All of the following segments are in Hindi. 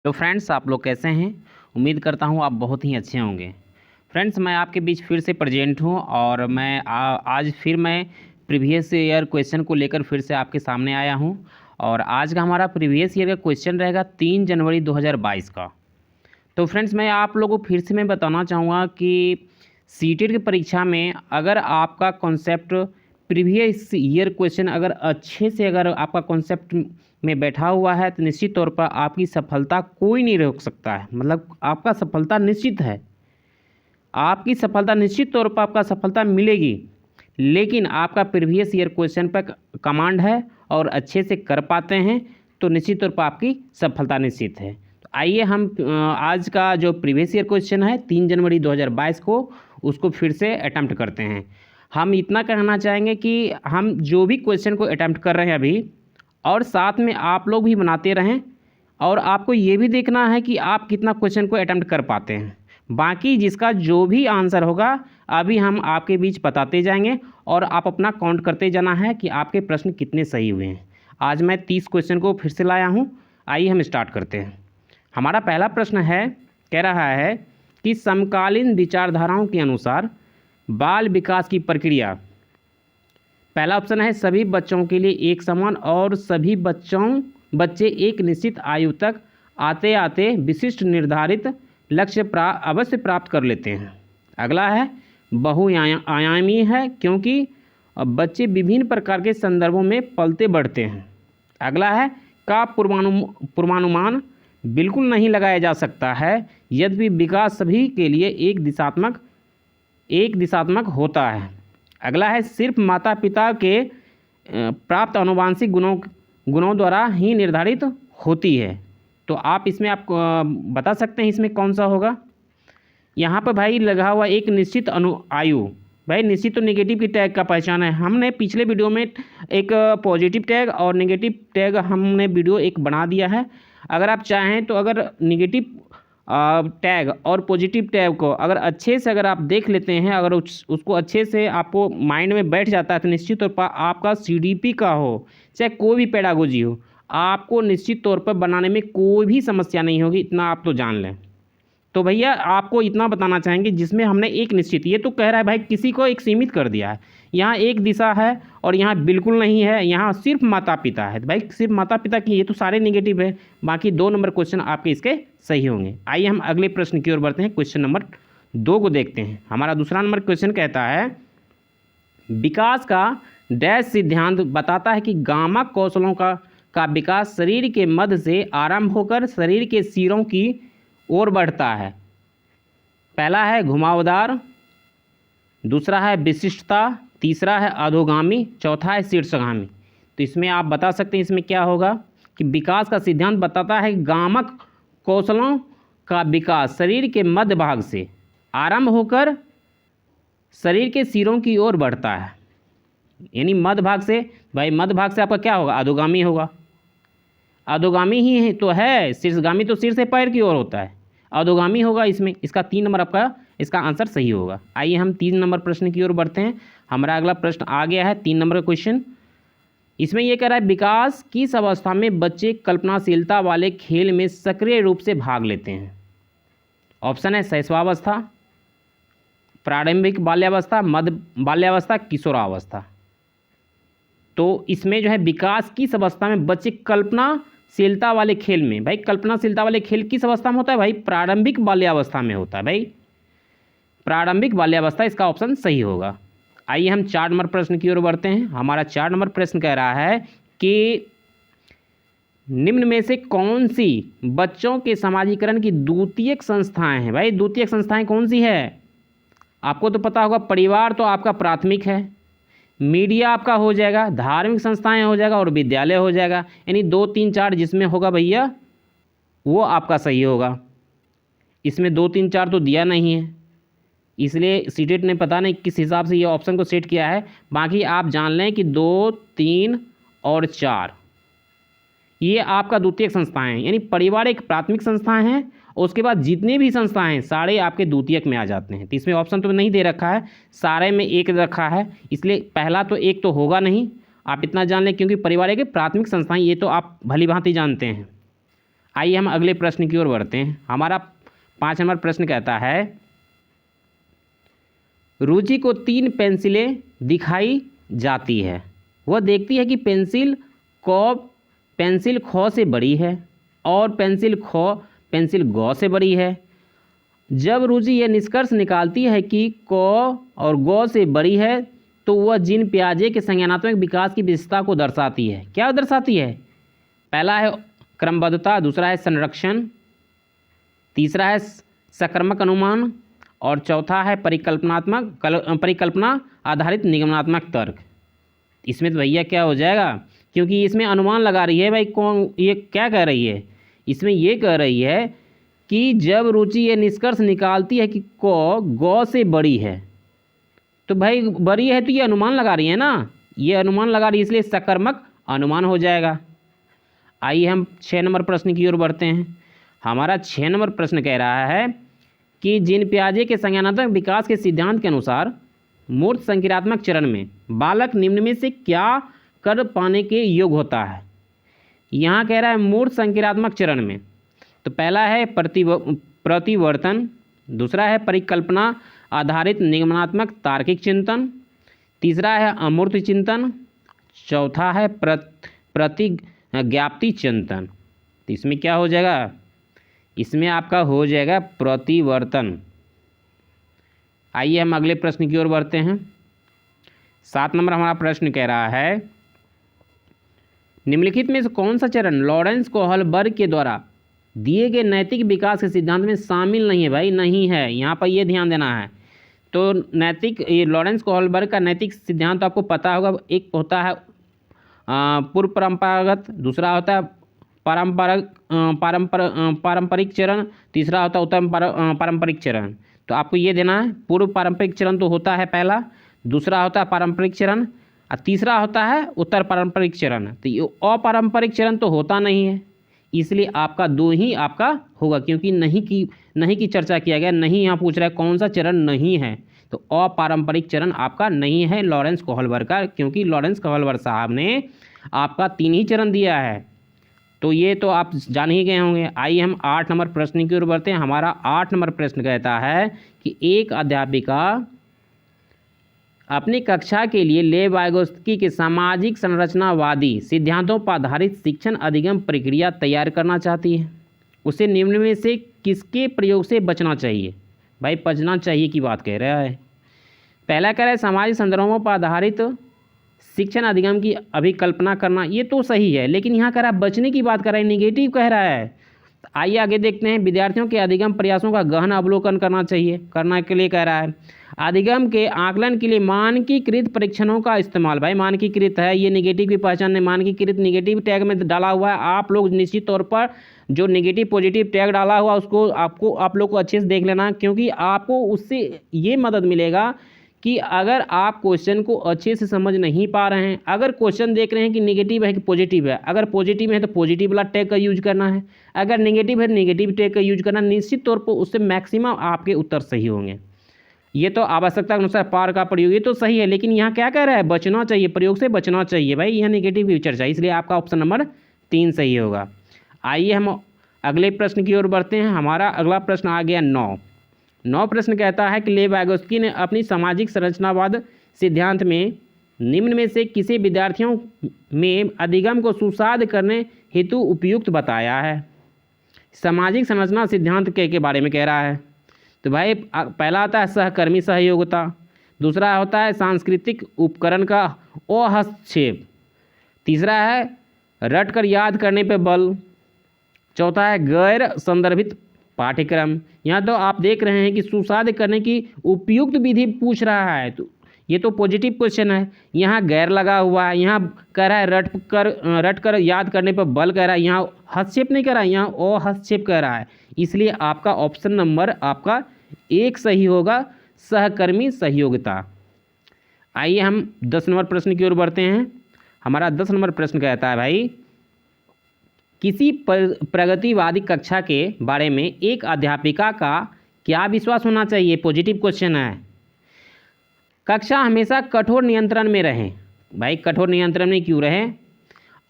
तो फ्रेंड्स, आप लोग कैसे हैं? उम्मीद करता हूँ आप बहुत ही अच्छे होंगे। फ्रेंड्स, मैं आपके बीच फिर से प्रेजेंट हूँ और आज फिर मैं प्रीवियस ईयर क्वेश्चन को लेकर फिर से आपके सामने आया हूँ। और आज का हमारा प्रीवियस ईयर का क्वेश्चन रहेगा 3 जनवरी 2022 का। तो फ्रेंड्स, मैं आप लोगों को फिर से मैं बताना चाहूँगा कि सीटेट की परीक्षा में अगर आपका कॉन्सेप्ट प्रीवियस ईयर क्वेश्चन अगर अच्छे से अगर आपका कॉन्सेप्ट में बैठा हुआ है तो निश्चित तौर पर आपकी सफलता कोई नहीं रोक सकता है। मतलब आपका सफलता निश्चित है, आपकी सफलता निश्चित तौर पर आपका सफलता मिलेगी। लेकिन आपका प्रीवियस ईयर क्वेश्चन पर कमांड है और अच्छे से कर पाते हैं तो निश्चित तौर पर आपकी सफलता निश्चित है। तो आइए हम आज का जो प्रीवियस ईयर क्वेश्चन है 3 जनवरी 2022 को उसको फिर से अटैम्प्ट करते हैं। हम इतना कहना चाहेंगे कि हम जो भी क्वेश्चन को अटैम्प्ट कर रहे हैं अभी, और साथ में आप लोग भी बनाते रहें और आपको ये भी देखना है कि आप कितना क्वेश्चन को अटैम्प्ट कर पाते हैं। बाकी जिसका जो भी आंसर होगा अभी हम आपके बीच बताते जाएंगे और आप अपना काउंट करते जाना है कि आपके प्रश्न कितने सही हुए हैं। आज मैं 30 क्वेश्चन को फिर से लाया हूँ। आइए हम स्टार्ट करते हैं। हमारा पहला प्रश्न है, कह रहा है कि समकालीन विचारधाराओं के अनुसार बाल विकास की प्रक्रिया। पहला ऑप्शन है सभी बच्चों के लिए एक समान और सभी बच्चे एक निश्चित आयु तक आते आते विशिष्ट निर्धारित लक्ष्य अवश्य प्राप्त कर लेते हैं। अगला है बहुआयामी है क्योंकि बच्चे विभिन्न प्रकार के संदर्भों में पलते बढ़ते हैं। अगला है का पूर्वानुमान बिल्कुल नहीं लगाया जा सकता है यद्यपि विकास सभी के लिए एक दिशात्मक होता है। अगला है सिर्फ माता पिता के प्राप्त आनुवंशिक गुणों द्वारा ही निर्धारित होती है। तो आप इसमें आप बता सकते हैं इसमें कौन सा होगा। यहाँ पर भाई लगा हुआ एक निश्चित आयु। भाई निश्चित तो नेगेटिव की टैग का पहचान है। हमने पिछले वीडियो में एक पॉजिटिव टैग और नेगेटिव टैग हमने वीडियो एक बना दिया है। अगर आप चाहें तो अगर नेगेटिव टैग और पॉजिटिव टैग को अगर अच्छे से अगर आप देख लेते हैं, अगर उसको अच्छे से आपको माइंड में बैठ जाता है तो निश्चित तौर पर आपका सीडीपी का हो चाहे कोई भी पेडागोजी हो, आपको निश्चित तौर पर बनाने में कोई भी समस्या नहीं होगी। इतना आप तो जान लें। तो भैया आपको इतना बताना चाहेंगे जिसमें हमने एक निश्चित, ये तो कह रहा है भाई किसी को एक सीमित कर दिया है। यहाँ एक दिशा है और यहाँ बिल्कुल नहीं है, यहाँ सिर्फ माता पिता है। भाई सिर्फ माता पिता की, ये तो सारे नेगेटिव है। बाकी 2 नंबर क्वेश्चन आपके इसके सही होंगे। आइए हम अगले प्रश्न की ओर बढ़ते हैं। क्वेश्चन नंबर 2 को देखते हैं। हमारा दूसरा नंबर क्वेश्चन कहता है विकास का डैश सिद्धांत बताता है कि गामा कौशलों का विकास शरीर के मध्य से आरंभ होकर शरीर के सिरों की ओर बढ़ता है। पहला है घुमावदार, दूसरा है विशिष्टता, तीसरा है अधोगामी, चौथा है शीर्षगामी। तो इसमें आप बता सकते हैं इसमें क्या होगा कि विकास का सिद्धांत बताता है गामक कौशलों का विकास शरीर के मध्य भाग से आरंभ होकर शरीर के सिरों की ओर बढ़ता है। यानी मध्य भाग से, भाई मध्य भाग से आपका क्या होगा, अधोगामी होगा। अधोगामी ही तो है, शीर्षगामी तो सिर से पैर की ओर होता है, अधोगामी होगा इसमें। इसका 3 नंबर आपका इसका आंसर सही होगा। आइए हम 3 नंबर प्रश्न की ओर बढ़ते हैं। हमारा अगला प्रश्न आ गया है 3 नंबर का क्वेश्चन। इसमें यह कह रहा है विकास किस अवस्था में बच्चे कल्पनाशीलता वाले खेल में सक्रिय रूप से भाग लेते हैं। ऑप्शन है शैशवावस्था, प्रारंभिक बाल्यावस्था, मध्य बाल्यावस्था, किशोरावस्था। तो इसमें जो है विकास किस अवस्था में बच्चे कल्पनाशीलता वाले खेल में, भाई कल्पनाशीलता वाले खेल किस अवस्था में होता है, भाई प्रारंभिक बाल्यावस्था में होता है। भाई प्रारंभिक बाल्यावस्था इसका ऑप्शन सही होगा। आइए हम 4 नंबर प्रश्न की ओर बढ़ते हैं। हमारा 4 नंबर प्रश्न कह रहा है कि निम्न में से कौन सी बच्चों के समाजीकरण की द्वितीयक संस्थाएं हैं। भाई द्वितीयक संस्थाएं कौन सी है, आपको तो पता होगा। परिवार तो आपका प्राथमिक है, मीडिया आपका हो जाएगा, धार्मिक संस्थाएं हो जाएगा और विद्यालय हो जाएगा। यानी 2, 3, 4 जिसमें होगा भैया वो आपका सही होगा। इसमें 2, 3, 4 तो दिया नहीं है, इसलिए सीटेट ने पता नहीं किस हिसाब से ये ऑप्शन को सेट किया है। बाकी आप जान लें कि 2, 3 और 4 ये आपका द्वितीयक संस्थाएं हैं। यानी परिवार एक प्राथमिक संस्थाएं हैं, उसके बाद जितने भी संस्थाएं हैं सारे आपके द्वितीयक में आ जाते हैं। तो इसमें ऑप्शन तो नहीं दे रखा है, सारे में एक रखा है, इसलिए पहला तो एक तो होगा नहीं। आप इतना जान लें क्योंकि परिवार एक प्राथमिक संस्थाएं, ये तो आप भली भांति जानते हैं। आइए हम अगले प्रश्न की ओर बढ़ते हैं। हमारा 5 नंबर प्रश्न कहता है, रुचि को 3 पेंसिलें दिखाई जाती है। वह देखती है कि पेंसिल ख से बड़ी है और पेंसिल ग से बड़ी है। जब रुचि यह निष्कर्ष निकालती है कि क और ग से बड़ी है, तो वह जिन पियाजे के संज्ञानात्मक विकास की विशेषता को दर्शाती है। क्या दर्शाती है? पहला है क्रमबद्धता, दूसरा है संरक्षण, तीसरा है सक्रमक अनुमान और चौथा है परिकल्पना आधारित निगमनात्मक तर्क। इसमें तो भैया क्या हो जाएगा, क्योंकि इसमें अनुमान लगा रही है भाई। कौन ये क्या कह रही है? इसमें ये कह रही है कि जब रुचि ये निष्कर्ष निकालती है कि क ग से बड़ी है, तो भाई बड़ी है तो ये अनुमान लगा रही है ना, ये अनुमान लगा रही है, इसलिए सकर्मक अनुमान हो जाएगा। आइए हम 6 नंबर प्रश्न की ओर बढ़ते हैं। हमारा 6 नंबर प्रश्न कह रहा है कि जिन पियाजे के संज्ञानात्मक विकास के सिद्धांत के अनुसार मूर्त संक्रियात्मक चरण में बालक निम्न में से क्या कर पाने के योग्य होता है। यहाँ कह रहा है मूर्त संक्रियात्मक चरण में, तो पहला है प्रतिवर्तन, दूसरा है परिकल्पना आधारित निगमनात्मक तार्किक चिंतन, तीसरा है अमूर्त चिंतन, चौथा है प्रतिज्ञाप्ति चिंतन। तो इसमें क्या हो जाएगा? इसमें आपका हो जाएगा प्रतिवर्तन। आइए हम अगले प्रश्न की ओर बढ़ते हैं। 7 नंबर हमारा प्रश्न कह रहा है, निम्नलिखित में से कौन सा चरण लॉरेंस कोहलबर्ग के द्वारा दिए गए नैतिक विकास के सिद्धांत में शामिल नहीं है? भाई नहीं है, यहाँ पर ये ध्यान देना है। तो ये लॉरेंस कोहलबर्ग का नैतिक सिद्धांत तो आपको पता होगा। एक होता है पूर्व परंपरागत, दूसरा होता है पारंपरिक चरण, तीसरा होता है उत्तम पारंपरिक चरण। तो आपको ये देना है, पूर्व पारंपरिक चरण तो होता है पहला, दूसरा होता है पारंपरिक चरण और तीसरा होता है उत्तर पारंपरिक चरण। तो ये अपारंपरिक चरण तो होता नहीं है, इसलिए आपका 2 ही आपका होगा, क्योंकि नहीं की चर्चा किया गया। नहीं यहाँ पूछ रहा है कौन सा चरण नहीं है, तो अपारंपरिक चरण आपका नहीं है लॉरेंस कोहलबर्ग का, क्योंकि लॉरेंस कोहलबर्ग साहब ने आपका 3 ही चरण दिया है। तो ये तो आप जान ही गए होंगे। आइए हम 8 नंबर प्रश्न की ओर बढ़ते हैं। हमारा 8 नंबर प्रश्न कहता है कि एक अध्यापिका अपनी कक्षा के लिए लेव वाइगोत्स्की के सामाजिक संरचनावादी सिद्धांतों पर आधारित शिक्षण अधिगम प्रक्रिया तैयार करना चाहती है। उसे निम्न में से किसके प्रयोग से बचना चाहिए? भाई बचना चाहिए की बात कह रहा है। पहला कह रहा है सामाजिक संदर्भों पर आधारित शिक्षण अधिगम की अभिकल्पना करना, ये तो सही है, लेकिन यहाँ कह रहा है बचने की बात कर रहा है, निगेटिव कह रहा है। आइए आगे देखते हैं। विद्यार्थियों के अधिगम प्रयासों का गहन अवलोकन करना के लिए कह रहा है। अधिगम के आकलन के लिए मानकीकृत परीक्षणों का इस्तेमाल। भाई मानकीकृत है, ये निगेटिव की पहचान है। मानकीकृत निगेटिव टैग में डाला हुआ है। आप लोग निश्चित तौर पर जो निगेटिव पॉजिटिव टैग डाला हुआ उसको आप लोग को अच्छे से देख लेना, क्योंकि आपको उससे ये मदद मिलेगा कि अगर आप क्वेश्चन को अच्छे से समझ नहीं पा रहे हैं, अगर क्वेश्चन देख रहे हैं कि नेगेटिव है कि पॉजिटिव है, अगर पॉजिटिव है तो पॉजिटिव वाला टैग का यूज करना है, अगर नेगेटिव है तो नेगेटिव टैग का यूज करना। निश्चित तौर पर उससे मैक्सिमम आपके उत्तर सही होंगे। ये तो आवश्यकता के अनुसार पार का प्रयोग, ये तो सही है, लेकिन यहाँ क्या कह रहा है? बचना चाहिए, प्रयोग से बचना चाहिए। भाई यहाँ नेगेटिव की चर्चा, इसलिए आपका ऑप्शन नंबर 3 सही होगा। आइए हम अगले प्रश्न की ओर बढ़ते हैं। हमारा अगला प्रश्न आ गया 9 प्रश्न कहता है कि लेव वाइगोत्स्की ने अपनी सामाजिक संरचनावाद सिद्धांत में निम्न में से किसे विद्यार्थियों में अधिगम को सुसाध करने हेतु उपयुक्त बताया है? सामाजिक संरचना सिद्धांत के बारे में कह रहा है। तो भाई पहला आता है सहकर्मी सहयोगिता, दूसरा होता है सांस्कृतिक उपकरण का अहस्तक्षेप, तीसरा है रटकर याद करने पर बल, चौथा है गैर संदर्भित पाठ्यक्रम। यहाँ तो आप देख रहे हैं कि सुसाध करने की उपयुक्त विधि पूछ रहा है, तो ये तो पॉजिटिव क्वेश्चन है। यहाँ गैर लगा हुआ है, यहाँ कह रहा है रट कर याद करने पर बल कह रहा है, यहाँ हस्तक्षेप नहीं कह रहा है, यहाँ अहस्तक्षेप कह रहा है। इसलिए आपका ऑप्शन नंबर आपका 1 सही होगा, सहकर्मी सहयोगिता। आइए हम 10 नंबर प्रश्न की ओर बढ़ते हैं। हमारा 10 नंबर प्रश्न कहता है भाई किसी प्रगतिवादी कक्षा के बारे में एक अध्यापिका का क्या विश्वास होना चाहिए? पॉजिटिव क्वेश्चन है। कक्षा हमेशा कठोर नियंत्रण में रहें। भाई कठोर नियंत्रण में क्यों रहें?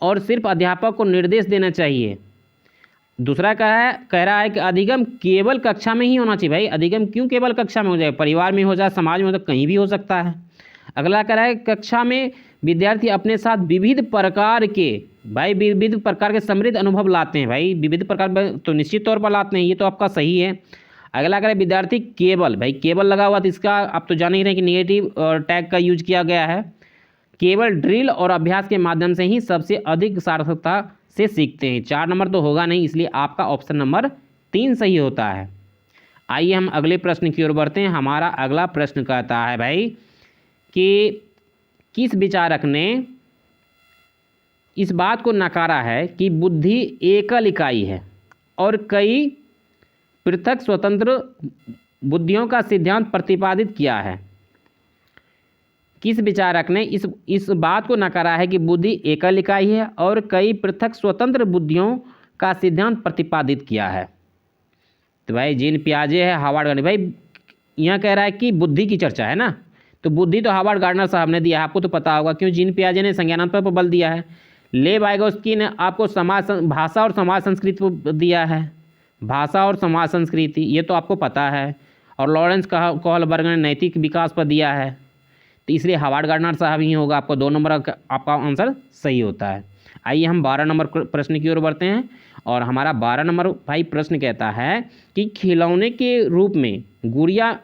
और सिर्फ अध्यापक को निर्देश देना चाहिए। दूसरा कह रहा है कि अधिगम केवल कक्षा में ही होना चाहिए। भाई अधिगम क्यों केवल कक्षा में हो जाए, परिवार में हो जाए, समाज में हो, तो कहीं भी हो सकता है। अगला कह रहा है कक्षा में विद्यार्थी अपने साथ विविध प्रकार के समृद्ध अनुभव लाते हैं। भाई विविध प्रकार तो निश्चित तौर पर लाते हैं, ये तो आपका सही है। अगला कह रहा है विद्यार्थी केवल, भाई केवल लगा हुआ तो इसका आप तो जान ही रहे हैं कि निगेटिव टैग का यूज किया गया है। केवल ड्रिल और अभ्यास के माध्यम से ही सबसे अधिक सार्थकता से सीखते हैं। 4 नंबर तो होगा नहीं, इसलिए आपका ऑप्शन नंबर 3 सही होता है। आइए हम अगले प्रश्न की ओर बढ़ते हैं। हमारा अगला प्रश्न कहता है भाई कि किस विचारक ने इस बात को नकारा है कि बुद्धि एकल इकाई है और कई पृथक स्वतंत्र बुद्धियों का सिद्धांत प्रतिपादित किया है। किस विचारक ने इस बात को नकारा है कि बुद्धि एकल इकाई है और कई पृथक स्वतंत्र बुद्धियों का सिद्धांत प्रतिपादित किया है? तो भाई जीन पियाजे है, हार्वर्ड गार्डनर। भाई यहाँ कह रहा है कि बुद्धि की चर्चा है ना, तो बुद्धि तो हार्वर्ड गार्डनर साहब ने दिया है, आपको तो पता होगा क्यों। जीन पियाजे ने संज्ञानात्मक पर बल दिया है। ले वाइगोस्की ने आपको भाषा और समाज संस्कृति पर दिया है, भाषा और समाज संस्कृति, ये तो आपको पता है। और लॉरेंस कोहलबर्ग ने नैतिक विकास पर दिया है, तो इसलिए हार्वर्ड गार्डनर साहब ही होगा। आपको 2 नंबर आपका आंसर सही होता है। आइए हम 12 नंबर प्रश्न की ओर बढ़ते हैं। और हमारा 12 नंबर भाई प्रश्न कहता है कि खिलौने के रूप में गुड़िया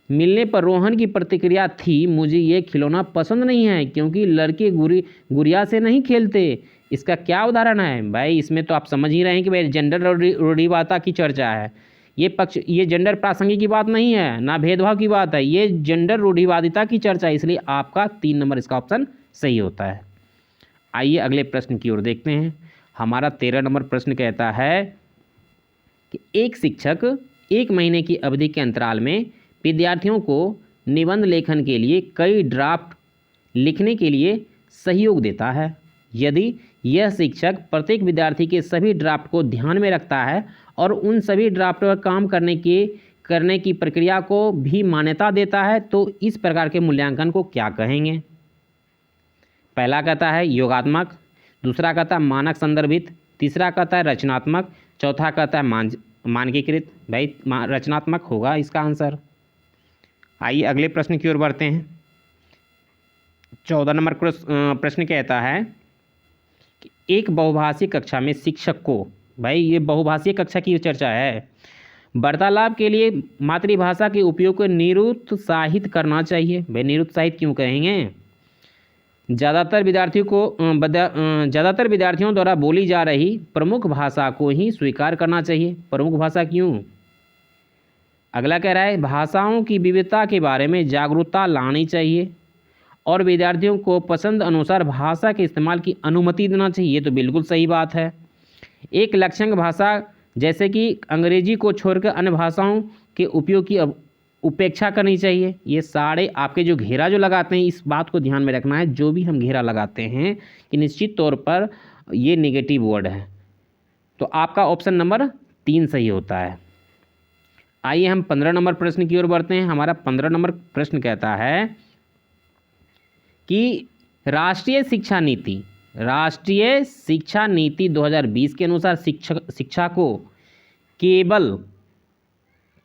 मिलने पर रोहन की प्रतिक्रिया थी, मुझे ये खिलौना पसंद नहीं है क्योंकि लड़के गुड़िया से नहीं खेलते। इसका क्या उदाहरण है? भाई इसमें तो आप समझ ही रहे हैं कि भाई जेंडर रूढ़िवादिता की चर्चा है। ये जेंडर प्रासंगिक की बात नहीं है, ना भेदभाव की बात है, ये जेंडर रूढ़िवादिता की चर्चा है, इसलिए आपका 3 नंबर इसका ऑप्शन सही होता है। आइए अगले प्रश्न की ओर देखते हैं। हमारा 13 नंबर प्रश्न कहता है कि एक शिक्षक 1 महीने की अवधि के अंतराल में विद्यार्थियों को निबंध लेखन के लिए कई ड्राफ्ट लिखने के लिए सहयोग देता है। यदि यह शिक्षक प्रत्येक विद्यार्थी के सभी ड्राफ्ट को ध्यान में रखता है और उन सभी ड्राफ्ट पर काम करने की प्रक्रिया को भी मान्यता देता है, तो इस प्रकार के मूल्यांकन को क्या कहेंगे? पहला कहता है योगात्मक, दूसरा कहता है मानक संदर्भित, तीसरा कहता है रचनात्मक, चौथा कहता है मानकीकृत। भाई रचनात्मक होगा इसका आंसर। आइए अगले प्रश्न की ओर बढ़ते हैं। 14 नंबर प्रश्न कहता है कि एक बहुभाषी कक्षा में शिक्षक को, भाई ये बहुभाषीय कक्षा की चर्चा है, वार्तालाप के लिए मातृभाषा के उपयोग को निरुत्साहित करना चाहिए। भाई निरुत्साहित क्यों कहेंगे? ज़्यादातर विद्यार्थियों द्वारा बोली जा रही प्रमुख भाषा को ही स्वीकार करना चाहिए। प्रमुख भाषा क्यों? अगला कह रहा है भाषाओं की विविधता के बारे में जागरूकता लानी चाहिए और विद्यार्थियों को पसंद अनुसार भाषा के इस्तेमाल की अनुमति देना चाहिए। ये तो बिल्कुल सही बात है। एक लक्ष्यांक भाषा जैसे कि अंग्रेजी को छोड़कर अन्य भाषाओं के उपयोग की उपेक्षा करनी चाहिए। ये सारे आपके जो घेरा जो लगाते हैं, इस बात को ध्यान में रखना है, जो भी हम घेरा लगाते हैं कि निश्चित तौर पर ये नेगेटिव वर्ड है। तो आपका ऑप्शन नंबर 3 सही होता है। आइए हम 15 नंबर प्रश्न की ओर बढ़ते हैं। हमारा 15 नंबर प्रश्न कहता है कि राष्ट्रीय शिक्षा नीति 2020 के अनुसार शिक्षा को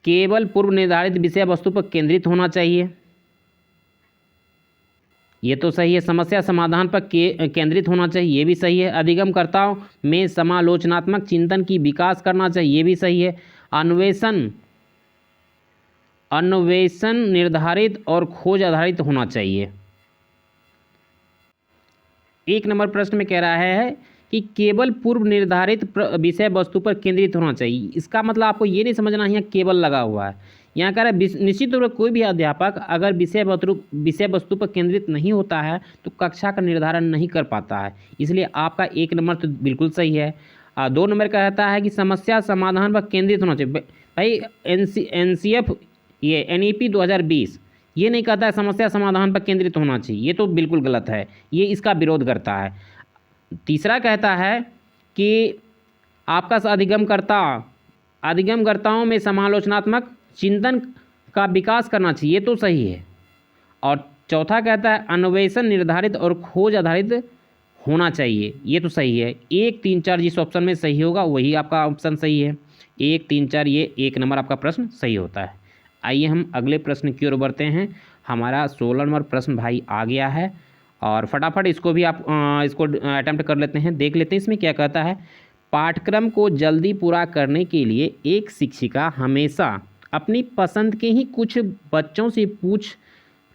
केवल पूर्व निर्धारित विषय वस्तु पर केंद्रित होना चाहिए। ये तो सही है। समस्या समाधान पर केंद्रित होना चाहिए, ये भी सही है। अधिगमकर्ताओं में समालोचनात्मक चिंतन की विकास करना चाहिए, ये भी सही है। अन्वेषण निर्धारित और खोज आधारित होना चाहिए। 1 नंबर प्रश्न में कह रहा है कि केवल पूर्व निर्धारित विषय वस्तु पर केंद्रित होना चाहिए। इसका मतलब आपको ये नहीं समझना है यहाँ केवल लगा हुआ है। यहाँ कह रहा है निश्चित रूप से कोई भी अध्यापक अगर विषय वस्तु पर केंद्रित नहीं होता है तो कक्षा का निर्धारण नहीं कर पाता है, इसलिए आपका 1 नंबर तो बिल्कुल सही है। 2 नंबर कहता है कि समस्या समाधान पर केंद्रित होना चाहिए। भाई NCF ये NEP 2020 ये नहीं कहता है समस्या समाधान पर केंद्रित होना चाहिए, ये तो बिल्कुल गलत है, ये इसका विरोध करता है। तीसरा कहता है कि आपका अधिगमकर्ताओं में समालोचनात्मक चिंतन का विकास करना चाहिए, ये तो सही है। और चौथा कहता है अन्वेषण निर्धारित और खोज आधारित होना चाहिए, ये तो सही है। 1, 3, 4 जिस ऑप्शन में सही होगा वही आपका ऑप्शन सही है। 1, 3, 4 ये 1 नंबर आपका प्रश्न सही होता है। आइए हम अगले प्रश्न की ओर बढ़ते हैं। हमारा 16 नंबर प्रश्न भाई आ गया है और फटाफट इसको भी आप इसको अटेम्प्ट कर लेते हैं, देख लेते हैं इसमें क्या कहता है। पाठ्यक्रम को जल्दी पूरा करने के लिए एक शिक्षिका हमेशा अपनी पसंद के ही कुछ बच्चों से पूछ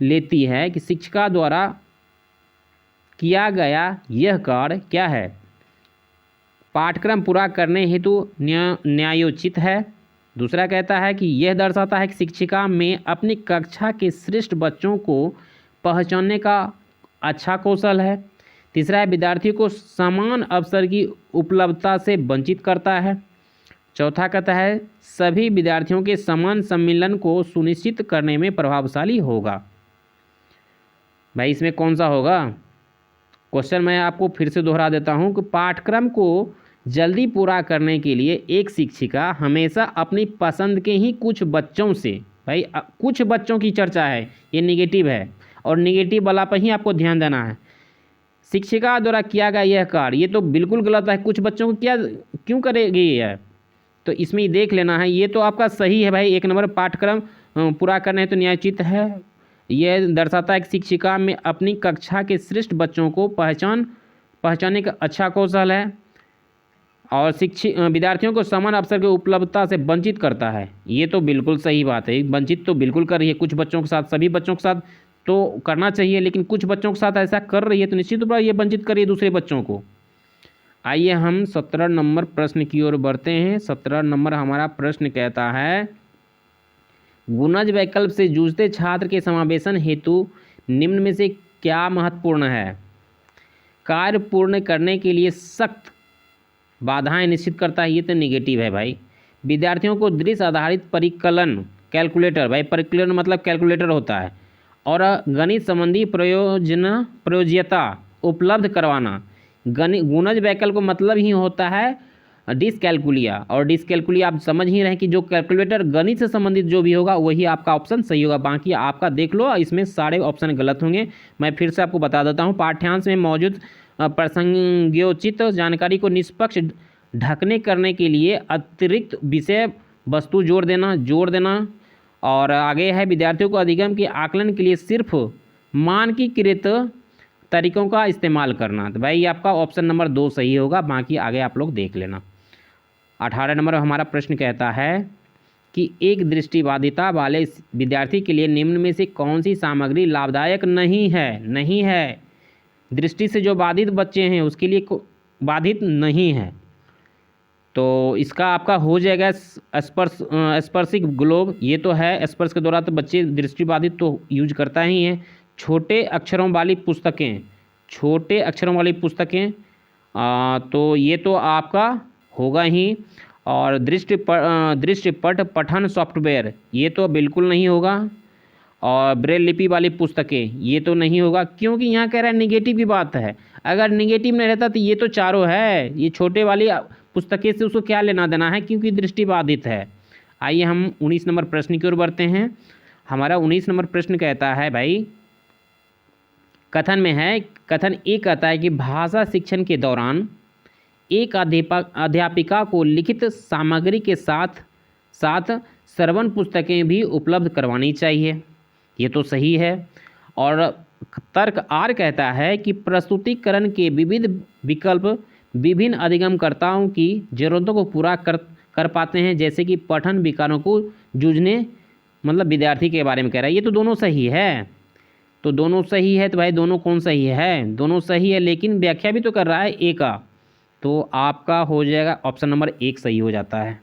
लेती है कि शिक्षिका द्वारा किया गया यह कार्य क्या है। पाठ्यक्रम पूरा करने हेतु न्यायोचित है। दूसरा कहता है कि यह दर्शाता है कि शिक्षिका में अपनी कक्षा के श्रेष्ठ बच्चों को पहचानने का अच्छा कौशल है। तीसरा है विद्यार्थियों को समान अवसर की उपलब्धता से वंचित करता है। चौथा कहता है सभी विद्यार्थियों के समान सम्मिलन को सुनिश्चित करने में प्रभावशाली होगा। भाई इसमें कौन सा होगा क्वेश्चन? मैं आपको फिर से दोहरा देता हूं कि पाठ्यक्रम को जल्दी पूरा करने के लिए एक शिक्षिका हमेशा अपनी पसंद के ही कुछ बच्चों से, भाई कुछ बच्चों की चर्चा है, ये निगेटिव है और निगेटिव वाला पर ही आपको ध्यान देना है। शिक्षिका द्वारा किया गया यह कार्य, ये तो बिल्कुल गलत है। कुछ बच्चों को क्या क्यों करेगी यह, तो इसमें ही देख लेना है। ये तो आपका सही है भाई, 1 नंबर पाठ्यक्रम पूरा करना है तो न्यायोचित है। यह दर्शाता है कि शिक्षिका में अपनी कक्षा के श्रेष्ठ बच्चों को पहचानने का अच्छा कौशल है और विद्यार्थियों को समान अवसर की उपलब्धता से वंचित करता है। ये तो बिल्कुल सही बात है, वंचित तो बिल्कुल कर रही है। कुछ बच्चों के साथ, सभी बच्चों के साथ तो करना चाहिए, लेकिन कुछ बच्चों के साथ ऐसा कर रही है तो निश्चित रूप से ये वंचित कर रही है दूसरे बच्चों को। आइए हम 17 नंबर प्रश्न की ओर बढ़ते हैं। 17 नंबर हमारा प्रश्न कहता है गुणज वैकल्प से जूझते छात्र के समावेशन हेतु निम्न में से क्या महत्वपूर्ण है। कार्य पूर्ण करने के लिए सख्त बाधाएं निश्चित करता है, ये तो निगेटिव है भाई। विद्यार्थियों को दृश्य आधारित परिकलन कैलकुलेटर, भाई परिकलन मतलब कैलकुलेटर होता है, और गणित संबंधी प्रयोज्यता उपलब्ध करवाना। गुणज वैकल्प को मतलब ही होता है डिसकैलकुलिया, और डिसकैलकुलिया आप समझ ही रहे हैं कि जो कैलकुलेटर गणित से संबंधित जो भी होगा वही आपका ऑप्शन सही होगा। बाकी आपका देख लो, इसमें सारे ऑप्शन गलत होंगे। मैं फिर से आपको बता देता हूँ, पाठ्यांश में मौजूद प्रसंगोचित जानकारी को निष्पक्ष ढकने करने के लिए अतिरिक्त विषय वस्तु जोड़ देना। और आगे है विद्यार्थियों को अधिगम के आकलन के लिए सिर्फ मानकीकृत तरीकों का इस्तेमाल करना। तो भाई आपका ऑप्शन नंबर 2 सही होगा, बाकी आगे आप लोग देख लेना। 18 नंबर हमारा प्रश्न कहता है कि एक दृष्टिबाधिता वाले विद्यार्थी के लिए निम्न में से कौन सी सामग्री लाभदायक नहीं है। दृष्टि से जो बाधित बच्चे हैं उसके लिए बाधित नहीं है, तो इसका आपका हो जाएगा स्पर्शिक ग्लोब। ये तो है, स्पर्श के द्वारा तो बच्चे दृष्टिबाधित तो यूज करता ही है। छोटे अक्षरों वाली पुस्तकें, तो ये तो आपका होगा ही। और दृष्टिपट पठन सॉफ्टवेयर, ये तो बिल्कुल नहीं होगा। और ब्रेल लिपि वाली पुस्तकें, ये तो नहीं होगा, क्योंकि यहाँ कह रहा है निगेटिव की बात है। अगर निगेटिव नहीं रहता तो ये तो चारों है। ये छोटे वाली पुस्तकें से उसको क्या लेना देना है, क्योंकि दृष्टिबाधित है। आइए हम 19 नंबर प्रश्न की ओर बढ़ते हैं। हमारा 19 नंबर प्रश्न कहता है भाई, कथन एक कहता है कि भाषा शिक्षण के दौरान एक अध्यापिका को लिखित सामग्री के साथ श्रवण पुस्तकें भी उपलब्ध करवानी चाहिए। ये तो सही है। और तर्क आर कहता है कि प्रस्तुतिकरण के विविध विकल्प विभिन्न अधिगमकर्ताओं की ज़रूरतों को पूरा कर पाते हैं, जैसे कि पठन विकारों को जूझने, मतलब विद्यार्थी के बारे में कह रहा है। ये तो दोनों सही है, तो दोनों सही है। तो भाई दोनों कौन सही है? दोनों सही है, लेकिन व्याख्या भी तो कर रहा है ए का, तो आपका हो जाएगा ऑप्शन नंबर 1 सही हो जाता है।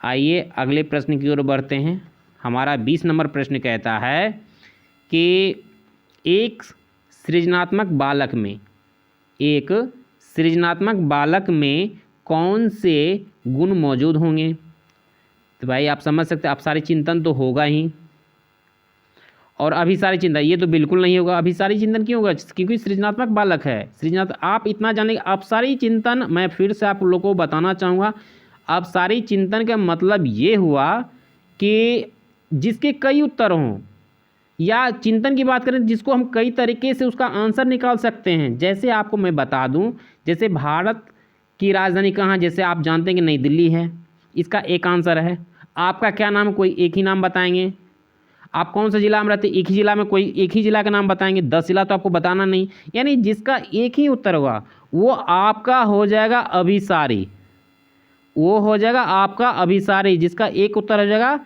आइए अगले प्रश्न की ओर बढ़ते हैं। हमारा 20 नंबर प्रश्न कहता है कि एक सृजनात्मक बालक में कौन से गुण मौजूद होंगे। तो भाई आप समझ सकते हैं, अभिसारी चिंतन तो होगा ही, और अभिसारी चिंतन ये तो बिल्कुल नहीं होगा। अभिसारी चिंतन क्यों होगा? क्योंकि सृजनात्मक बालक है। आप इतना जानेंगे। अभिसारी चिंतन, मैं फिर से आप लोगों को बताना चाहूँगा, अभिसारी चिंतन का मतलब ये हुआ कि जिसके कई उत्तर हों, या चिंतन की बात करें जिसको हम कई तरीके से उसका आंसर निकाल सकते हैं। जैसे आपको मैं बता दूं, जैसे भारत की राजधानी कहाँ, जैसे आप जानते हैं कि नई दिल्ली है, इसका एक आंसर है। आपका क्या नाम है, कोई एक ही नाम बताएंगे। आप कौन से ज़िला में रहते हैं, एक ही ज़िला में कोई एक ही ज़िला का नाम बताएंगे, 10 ज़िला तो आपको बताना नहीं। यानी जिसका एक ही उत्तर होगा वो आपका हो जाएगा अभिसारी, वो हो जाएगा आपका अभिसारी। जिसका एक उत्तर हो जाएगा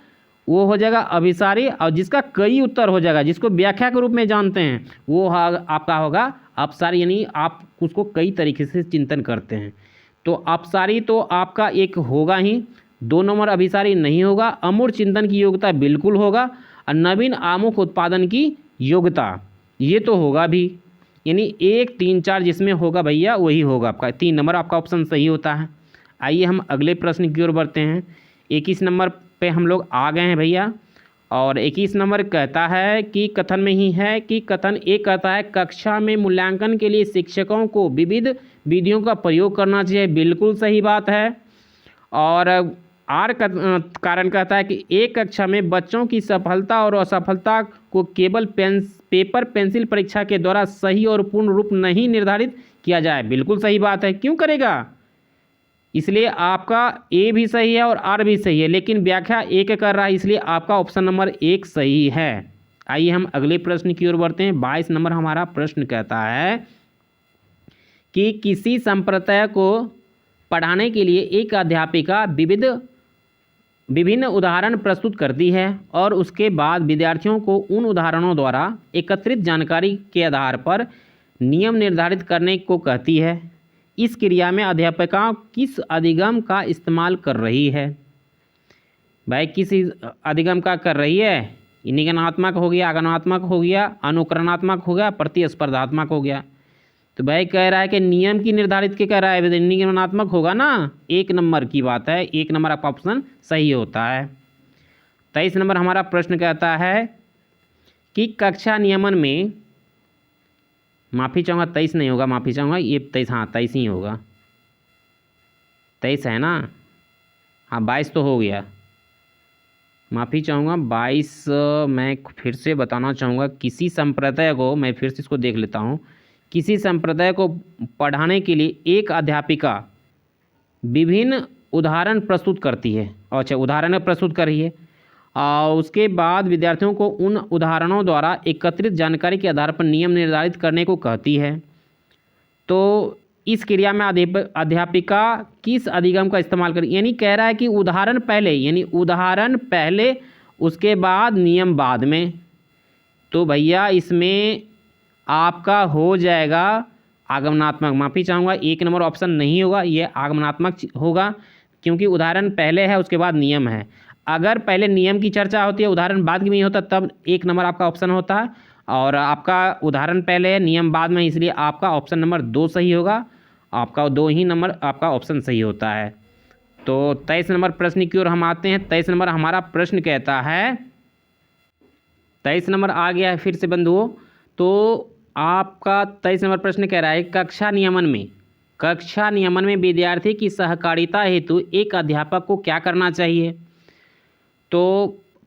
वो हो जाएगा अभिसारी, और जिसका कई उत्तर हो जाएगा, जिसको व्याख्या के रूप में जानते हैं, वो आपका होगा अपसारी। यानी आप उसको कई तरीके से चिंतन करते हैं। तो अपसारी तो आपका एक होगा ही, 2 नंबर अभिसारी नहीं होगा। अमूर्त चिंतन की योग्यता बिल्कुल होगा, और नवीन आमुख उत्पादन की योग्यता ये तो होगा भी। यानी 1, 3, 4 जिसमें होगा भैया वही होगा आपका, 3 नंबर आपका ऑप्शन सही होता है। आइए हम अगले प्रश्न की ओर बढ़ते हैं। 21 नंबर पे हम लोग आ गए हैं भैया, और 21 नंबर कहता है कि कथन में ही है कि कथन एक कहता है कक्षा में मूल्यांकन के लिए शिक्षकों को विविध विधियों का प्रयोग करना चाहिए। बिल्कुल सही बात है। और आर कारण कहता है कि एक कक्षा में बच्चों की सफलता और असफलता को केवल पेपर पेंसिल परीक्षा के द्वारा सही और पूर्ण रूप नहीं निर्धारित किया जाए। बिल्कुल सही बात है। क्यों करेगा, इसलिए आपका ए भी सही है और आर भी सही है, लेकिन व्याख्या एक कर रहा है, इसलिए आपका ऑप्शन नंबर 1 सही है। आइए हम अगले प्रश्न की ओर बढ़ते हैं। 22 नंबर हमारा प्रश्न कहता है कि किसी संप्रदाय को पढ़ाने के लिए एक अध्यापिका विभिन्न उदाहरण प्रस्तुत करती है और उसके बाद विद्यार्थियों को उन उदाहरणों द्वारा एकत्रित जानकारी के आधार पर नियम निर्धारित करने को कहती है। इस क्रिया में अध्यापिका किस अधिगम का इस्तेमाल कर रही है। भाई किस अधिगम का कर रही है, निगमनात्मक हो गया, आगमनात्मक हो गया, अनुकरणात्मक हो गया, प्रतिस्पर्धात्मक हो गया। तो भाई कह रहा है कि नियम की निर्धारित के कह रहा है, निगमनात्मक होगा ना, 1 नंबर की बात है, 1 नंबर आपका ऑप्शन सही होता है। 23 नंबर हमारा प्रश्न कहता है कि कक्षा नियमन में, माफ़ी चाहूँगा 23 नहीं होगा, माफ़ी चाहूँगा ये 23, हाँ 23 ही होगा, 23 है ना, हाँ 22 तो हो गया, माफ़ी चाहूँगा 22। मैं फिर से बताना चाहूँगा, किसी संप्रदाय को, मैं फिर से इसको देख लेता हूँ, किसी संप्रदाय को पढ़ाने के लिए एक अध्यापिका विभिन्न उदाहरण प्रस्तुत करती है। अच्छा, उदाहरण प्रस्तुत कर रही है और उसके बाद विद्यार्थियों को उन उदाहरणों द्वारा एकत्रित जानकारी के आधार पर नियम निर्धारित करने को कहती है। तो इस क्रिया में अध्यापिका किस अधिगम का इस्तेमाल कर, यानी कह रहा है कि उदाहरण पहले, यानी उदाहरण पहले उसके बाद नियम बाद में। तो भैया इसमें आपका हो जाएगा आगमनात्मक, माफ़ी चाहूँगा 1 नंबर ऑप्शन नहीं होगा, ये आगमनात्मक होगा, क्योंकि उदाहरण पहले है उसके बाद नियम है। अगर पहले नियम की चर्चा होती है, उदाहरण बाद में होता, तब 1 नंबर आपका ऑप्शन होता है, और आपका उदाहरण पहले है नियम बाद में, इसलिए आपका ऑप्शन नंबर 2 सही होगा। आपका 2 ही नंबर आपका ऑप्शन सही होता है। तो 23 नंबर प्रश्न की ओर हम आते हैं। 23 नंबर हमारा प्रश्न कहता है, 23 नंबर आ गया है फिर से बंधुओं। तो आपका 23 नंबर प्रश्न कह रहा है कक्षा नियमन में विद्यार्थी की सहकारिता हेतु एक अध्यापक को क्या करना चाहिए। तो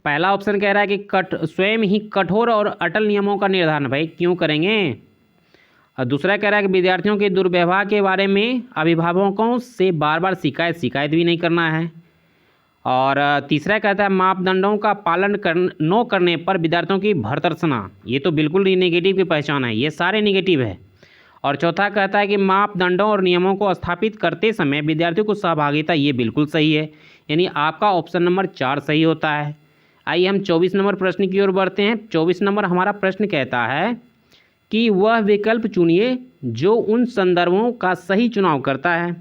पहला ऑप्शन कह रहा है कि स्वयं ही कठोर और अटल नियमों का निर्धारण, भाई क्यों करेंगे। और दूसरा कह रहा है कि विद्यार्थियों के दुर्व्यवहार के बारे में अभिभावकों से बार बार शिकायत भी नहीं करना है। और तीसरा कहता है मापदंडों का पालन न करने पर विद्यार्थियों की भर्त्सना, ये तो बिल्कुल नेगेटिव की पहचान है, ये सारे नेगेटिव है। और चौथा कहता है कि मापदंडों और नियमों को स्थापित करते समय विद्यार्थियों को सहभागिता, ये बिल्कुल सही है, यानी आपका ऑप्शन नंबर 4 सही होता है। आइए हम 24 नंबर प्रश्न की ओर बढ़ते हैं। 24 नंबर हमारा प्रश्न कहता है कि वह विकल्प चुनिए जो उन संदर्भों का सही चुनाव करता है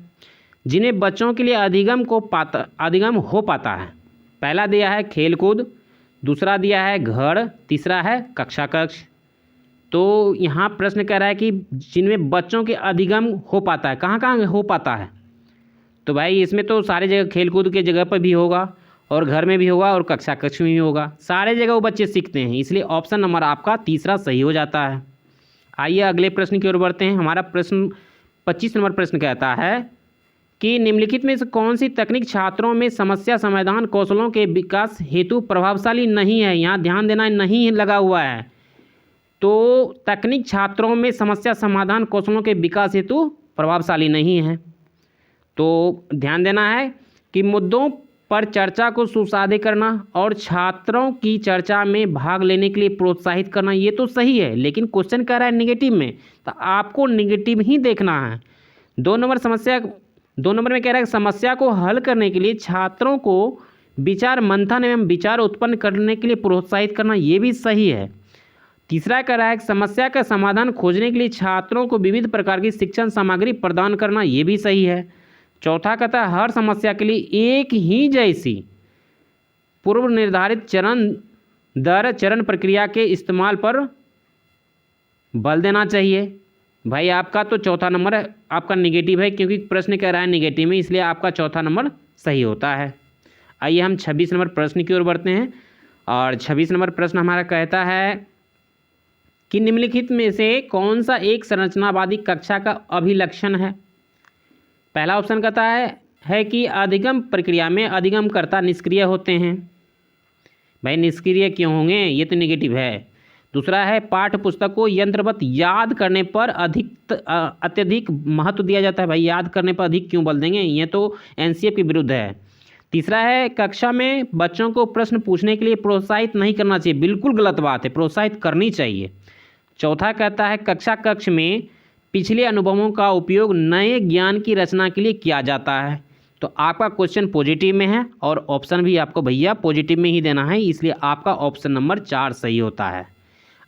जिन्हें बच्चों के लिए अधिगम हो पाता है। पहला दिया है खेलकूद, दूसरा दिया है घर, तीसरा है कक्ष। तो यहाँ प्रश्न कह रहा है कि जिनमें बच्चों के अधिगम हो पाता है, कहाँ कहाँ हो पाता है। तो भाई इसमें तो सारे जगह खेलकूद के जगह पर भी होगा, और घर में भी होगा, और कक्ष में भी होगा, सारे जगह वो बच्चे सीखते हैं, इसलिए ऑप्शन नंबर आपका तीसरा सही हो जाता है। आइए अगले प्रश्न की ओर बढ़ते हैं। हमारा प्रश्न 25 नंबर प्रश्न कहता है कि निम्नलिखित में से कौन सी तकनीक छात्रों में समस्या समाधान कौशलों के विकास हेतु प्रभावशाली नहीं है। यहाँ ध्यान देना, नहीं लगा हुआ है। तो तकनीक छात्रों में समस्या समाधान कौशलों के विकास हेतु प्रभावशाली नहीं है। तो ध्यान देना है कि मुद्दों पर चर्चा को सुसाध्य करना और छात्रों की चर्चा में भाग लेने के लिए प्रोत्साहित करना, ये तो सही है, लेकिन क्वेश्चन कह रहा है नेगेटिव में, तो आपको नेगेटिव ही देखना है। 2 नंबर में कह रहा है समस्या को हल करने के लिए छात्रों को विचार मंथन एवं विचार उत्पन्न करने के लिए प्रोत्साहित करना, ये भी सही है। तीसरा कह रहा है समस्या का समाधान खोजने के लिए छात्रों को विविध प्रकार की शिक्षण सामग्री प्रदान करना, ये भी सही है। चौथा कहता है हर समस्या के लिए एक ही जैसी पूर्व निर्धारित चरण दर चरण प्रक्रिया के इस्तेमाल पर बल देना चाहिए। भाई आपका तो चौथा नंबर आपका नेगेटिव है, क्योंकि प्रश्न कह रहा है नेगेटिव में, इसलिए आपका चौथा नंबर सही होता है। आइए हम 26 नंबर प्रश्न की ओर बढ़ते हैं। और 26 नंबर प्रश्न हमारा कहता है कि निम्नलिखित में से कौन सा एक संरचनावादी कक्षा का अभिलक्षण है। पहला ऑप्शन कहता है कि अधिगम प्रक्रिया में अधिगमकर्ता निष्क्रिय होते हैं। भाई निष्क्रिय क्यों होंगे, ये तो नेगेटिव है। दूसरा है पाठ्य पुस्तक को यंत्रवत याद करने पर अत्यधिक महत्व दिया जाता है। भाई याद करने पर अधिक क्यों बल देंगे, ये तो एनसीएफ के विरुद्ध है। तीसरा है कक्षा में बच्चों को प्रश्न पूछने के लिए प्रोत्साहित नहीं करना चाहिए, बिल्कुल गलत बात है, प्रोत्साहित करनी चाहिए। चौथा कहता है कक्ष में पिछले अनुभवों का उपयोग नए ज्ञान की रचना के लिए किया जाता है। तो आपका क्वेश्चन पॉजिटिव में है और ऑप्शन भी आपको भैया पॉजिटिव में ही देना है, इसलिए आपका ऑप्शन नंबर 4 सही होता है।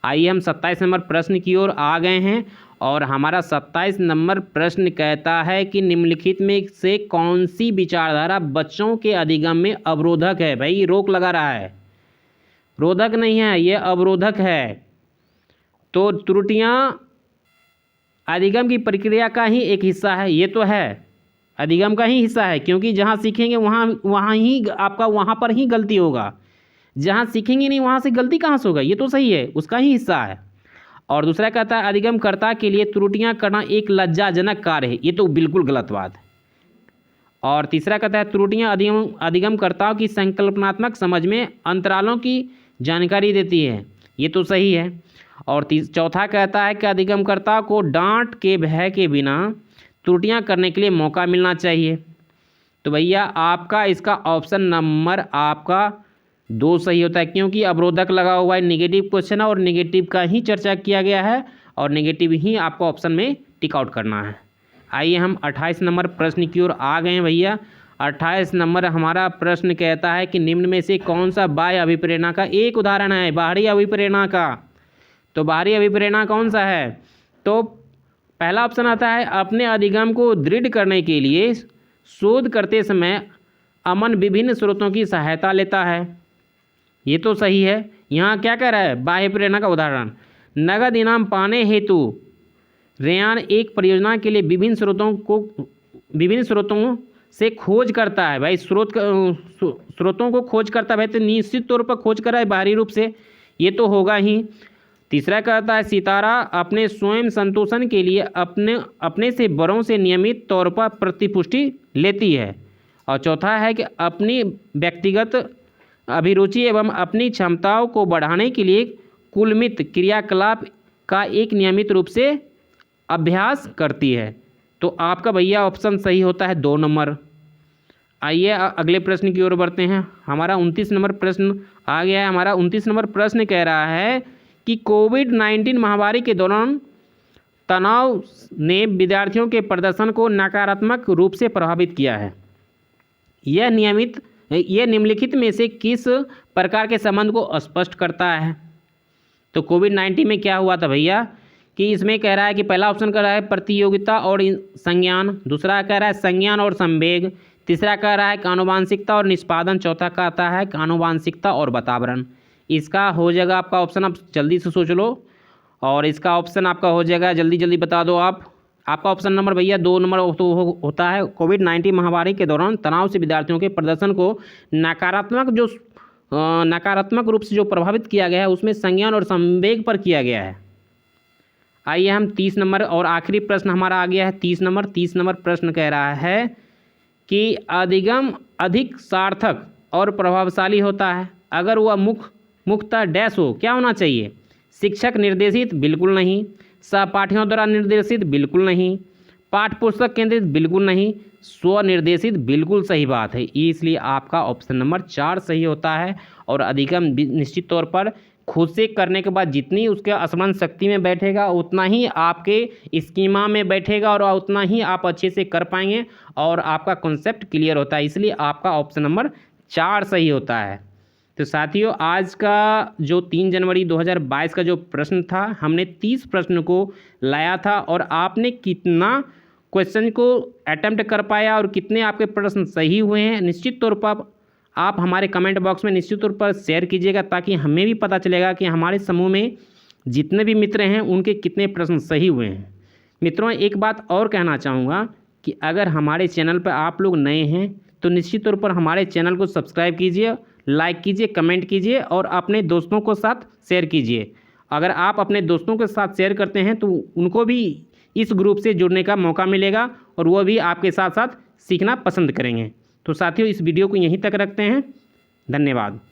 आइए हम 27 नंबर प्रश्न की ओर आ गए हैं और हमारा 27 नंबर प्रश्न कहता है कि निम्नलिखित में से कौन सी विचारधारा बच्चों के अधिगम में अवरोधक है। भाई रोक लगा रहा है, रोधक नहीं है, ये अवरोधक है। तो त्रुटियाँ अधिगम की प्रक्रिया का ही एक हिस्सा है, ये तो है अधिगम का ही हिस्सा है, क्योंकि जहाँ सीखेंगे वहाँ ही आपका वहाँ पर ही गलती होगा, जहाँ सीखेंगे नहीं वहाँ से गलती कहाँ से होगा, ये तो सही है, उसका ही हिस्सा है। और दूसरा कहता है अधिगमकर्ता के लिए त्रुटियाँ करना एक लज्जाजनक कार्य है, ये तो बिल्कुल गलत बात है। और तीसरा कहता है त्रुटियाँ अधिगमकर्ताओं की संकल्पनात्मक समझ में अंतरालों की जानकारी देती है, ये तो सही है। और चौथा कहता है कि अधिगमकर्ता को डांट के भय के बिना त्रुटियां करने के लिए मौका मिलना चाहिए। तो भैया आपका इसका ऑप्शन नंबर आपका 2 सही होता है, क्योंकि अवरोधक लगा हुआ है, नेगेटिव क्वेश्चन है और नेगेटिव का ही चर्चा किया गया है और नेगेटिव ही आपको ऑप्शन में टिक आउट करना है। आइए हम 28 नंबर प्रश्न की ओर आ गए हैं भैया। 28 नंबर हमारा प्रश्न कहता है कि निम्न में से कौन सा बाह्य अभिप्रेरणा का एक उदाहरण है बाहरी अभिप्रेरणा का। तो बाहरी अभिप्रेरणा कौन सा है, तो पहला ऑप्शन आता है अपने अधिगम को दृढ़ करने के लिए शोध करते समय अमन विभिन्न स्रोतों की सहायता लेता है, ये तो सही है। यहाँ क्या कह रहा है बाह्य प्रेरणा का उदाहरण, नगद इनाम पाने हेतु रेयान एक परियोजना के लिए विभिन्न स्रोतों से खोज करता है। भाई स्रोतों को खोज करता है, भाई तो निश्चित तौर पर खोज कर रहा है बाहरी रूप से, ये तो होगा ही। तीसरा कहता है सितारा अपने स्वयं संतोषण के लिए अपने से बड़ों से नियमित तौर पर प्रतिपुष्टि लेती है। और चौथा है कि अपनी व्यक्तिगत अभिरुचि एवं अपनी क्षमताओं को बढ़ाने के लिए कुलमित क्रियाकलाप का एक नियमित रूप से अभ्यास करती है। तो आपका भैया ऑप्शन सही होता है 2 नंबर। आइए अगले प्रश्न की ओर बढ़ते हैं। हमारा 29 नंबर प्रश्न आ गया है। हमारा 29 नंबर प्रश्न कह रहा है कि कोविड-19 महामारी के दौरान तनाव ने विद्यार्थियों के प्रदर्शन को नकारात्मक रूप से प्रभावित किया है। यह निम्नलिखित में से किस प्रकार के संबंध को स्पष्ट करता है। तो कोविड-19 में क्या हुआ था भैया कि इसमें कह रहा है कि पहला ऑप्शन कह रहा है प्रतियोगिता और संज्ञान, दूसरा कह रहा है संज्ञान और संवेग, तीसरा कह रहा है आनुवांशिकता और निष्पादन, चौथा कहता है आनुवांशिकता और वातावरण। इसका हो जाएगा आपका ऑप्शन, आप जल्दी से सोच लो और इसका ऑप्शन आपका हो जाएगा, जल्दी जल्दी बता दो आप। आपका ऑप्शन नंबर भैया 2 नंबर होता है कोविड-19 महामारी के दौरान तनाव से विद्यार्थियों के प्रदर्शन को नकारात्मक रूप से जो प्रभावित किया गया है उसमें संज्ञान और संवेग पर किया गया है। आइए हम 30 नंबर और आखिरी प्रश्न हमारा आ गया है 30 नंबर प्रश्न कह रहा है कि अधिगम अधिक सार्थक और प्रभावशाली होता है अगर वह मुख्यतः डैश हो। क्या होना चाहिए? शिक्षक निर्देशित बिल्कुल नहीं, सहपाठियों द्वारा निर्देशित बिल्कुल नहीं, पाठ्य पुस्तक केंद्रित बिल्कुल नहीं, स्वनिर्देशित बिल्कुल सही बात है। इसलिए आपका ऑप्शन नंबर 4 सही होता है। और अधिगम निश्चित तौर पर खुद से करने के बाद जितनी उसके स्मरण शक्ति में बैठेगा उतना ही आपके स्कीमा में बैठेगा और उतना ही आप अच्छे से कर पाएंगे और आपका कॉन्सेप्ट क्लियर होता है। इसलिए आपका ऑप्शन नंबर 4 सही होता है। तो साथियों, आज का जो 3 जनवरी 2022 का जो प्रश्न था, हमने 30 प्रश्न को लाया था और आपने कितना क्वेश्चन को अटेम्प्ट कर पाया और कितने आपके प्रश्न सही हुए हैं, निश्चित तौर पर आप हमारे कमेंट बॉक्स में निश्चित तौर पर शेयर कीजिएगा, ताकि हमें भी पता चलेगा कि हमारे समूह में जितने भी मित्र हैं उनके कितने प्रश्न सही हुए हैं। मित्रों, एक बात और कहना चाहूँगा कि अगर हमारे चैनल पर आप लोग नए हैं तो निश्चित तौर पर हमारे चैनल को सब्सक्राइब कीजिए, लाइक कीजिए, कमेंट कीजिए और अपने दोस्तों को साथ शेयर कीजिए। अगर आप अपने दोस्तों के साथ शेयर करते हैं तो उनको भी इस ग्रुप से जुड़ने का मौका मिलेगा और वो भी आपके साथ साथ सीखना पसंद करेंगे। तो साथियों, इस वीडियो को यहीं तक रखते हैं। धन्यवाद।